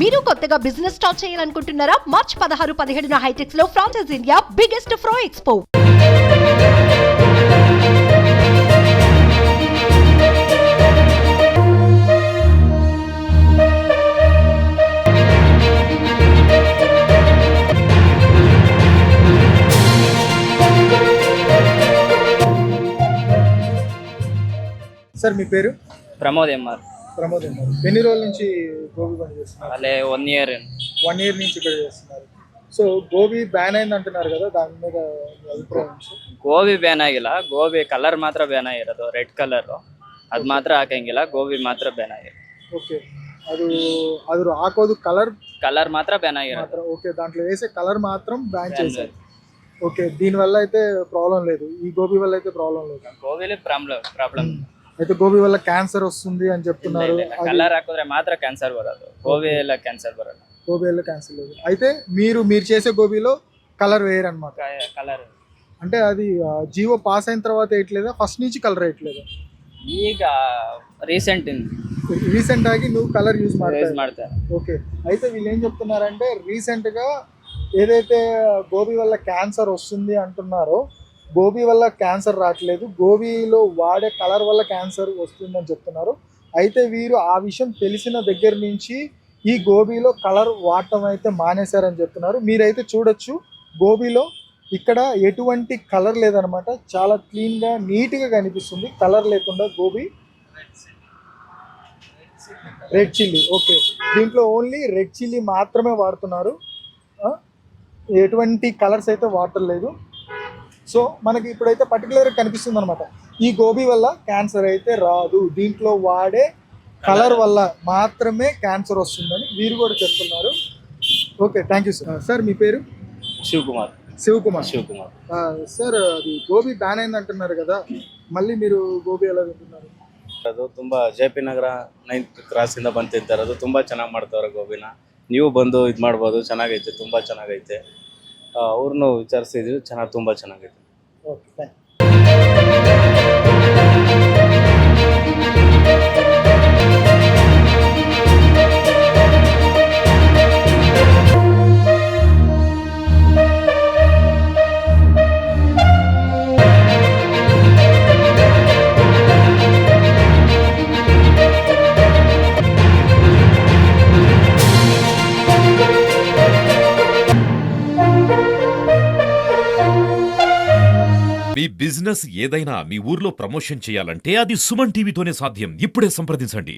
మీరు కొత్తగా business start చేయాలనుకుంటున్నారా? మార్చ్ 16-17 హైటెక్స్ లో franchise India biggest ఫ్రో expo. Sir మీ పేరు? ప్రమోద్ ఎంఆర్. ప్రమోద్ ఎంఆర్. ఎన్ని రోజుల నుంచి గోబీ పని చేస్తున్నారు? అలే 1 ఇయర్. 1 ఇయర్ నుంచి ఇక్కడ చేస్తున్నారు. సో గోబీ బ్యాన్ అయింది ಅಂటున్నారు కదా, దాని మీద మీ ಅಭಿಪ್ರಾಯ? ಗೋಬಿ ಬ್ಯಾನ್ ಆಗಿಲ್ಲ, ಗೋಬಿ ಕಲರ್ ಮಾತ್ರ ಬ್ಯಾನ್ ಆಗಿರೋದು, ರೆಡ್ ಕಲರ್ ಅದು ಮಾತ್ರ ಹಾಕಂಗಿಲ್ಲ, ಗೋಬಿ ಮಾತ್ರ ಬ್ಯಾನ್ ಆಗಿದೆ. ఓకే, అది ಹಾಕೋದು కలర్ మాత్ర బ్యాన్ ಆಗಿರೋದು. ఓకే, దాంట్లో వేసే కలర్ మాత్రం బ్యాన్ చేశారు. ఓకే, దీని వల్ల అయితే ప్రాబ్లం లేదు, ఈ గోబీ వల్ల అయితే ప్రాబ్లం లేదు. గోబీలే ప్రాబ్లం. అయితే గోబీ వల్ల క్యాన్సర్ వస్తుంది అని చెప్తున్నారు. కలర్ ಹಾಕಿದ್ರೆ ಮಾತ್ರ ಕ್ಯಾನ್ಸರ್ ಬರೋದು, ಗೋಬಿ ಎಲ್ಲ ಕ್ಯಾನ್ಸರ್ ಬರೋದು. గోబీ వల్ల క్యాన్సర్ లేదు. అయితే మీరు చేసే గోబీలో కలర్ వేయరు అనమాట. కలర్ అంటే అది జియో పాస్ అయిన తర్వాత వేయట్లేదా, ఫస్ట్ నుంచి కలర్ వేయట్లేదా? ಈಗ రీసెంట్ ఆಗಿ నువ్వు కలర్ యూజ్ ಮಾಡ್ತಾರೆ. ఓకే, అయితే వీళ్ళు ఏం చెప్తున్నారంటే రీసెంట్ గా ఏదైతే గోబీ వల్ల క్యాన్సర్ వస్తుంది అంటున్నారో, గోబీ వల్ల క్యాన్సర్ రావట్లేదు, గోబీలో వాడే కలర్ వల్ల క్యాన్సర్ వస్తుందని చెప్తున్నారు. అయితే వీరు ఆ విషయం తెలిసిన దగ్గర నుంచి ఈ గోబీలో కలర్ వాడటం అయితే మానేశారని చెప్తున్నారు. మీరైతే చూడొచ్చు, గోబీలో ఇక్కడ ఎటువంటి కలర్ లేదనమాట, చాలా క్లీన్గా నీట్గా కనిపిస్తుంది, కలర్ లేకుండా గోబీ. రెడ్ చిల్లీ, ఓకే, దీంట్లో ఓన్లీ రెడ్ చిల్లీ మాత్రమే వాడుతున్నారు, ఎటువంటి కలర్స్ అయితే వాడలేదు. సో మనకి ఇప్పుడైతే పర్టికులర్గా కనిపిస్తుంది అనమాట, ఈ గోబీ వల్ల క్యాన్సర్ అయితే రాదు, దీంట్లో వాడే కలర్ వల్ల మాత్రమే క్యాన్సర్ వస్తుందని వీరు కూడా చెప్తున్నారు. Okay, thank you sir. Sir మీ పేరు? శివకుమార్. సార్, అది గోబీ బ్యాన్ అయింది అంటున్నారు కదా, మళ్ళీ మీరు గోబీ ఎలా ತಿಂటున్నారు? ಅದು ತುಂಬ JP ನಗರ 9th ಕ್ರಾಸಿಂದ ಬಂದು ತಿಂತಾರೆ. ಅದು ತುಂಬ ಚೆನ್ನಾಗಿ ಮಾಡ್ತಾವ್ರೆ ಗೋಬಿನ. ನೀವು ಬಂದು ಇದು ಮಾಡ್ಬೋದು, ಚೆನ್ನಾಗೈತೆ, ತುಂಬ ಚೆನ್ನಾಗೈತೆ. ಅವ್ರನ್ನೂ ವಿಚಾರಿಸಿದ್ವಿ, ತುಂಬ ಚೆನ್ನಾಗೈತೆ. Okay, thank you. మీ బిజినెస్ ఏదైనా మీ ఊర్లో ప్రమోషన్ చేయాలంటే అది సుమన్ టీవీతోనే సాధ్యం. ఇప్పుడే సంప్రదించండి.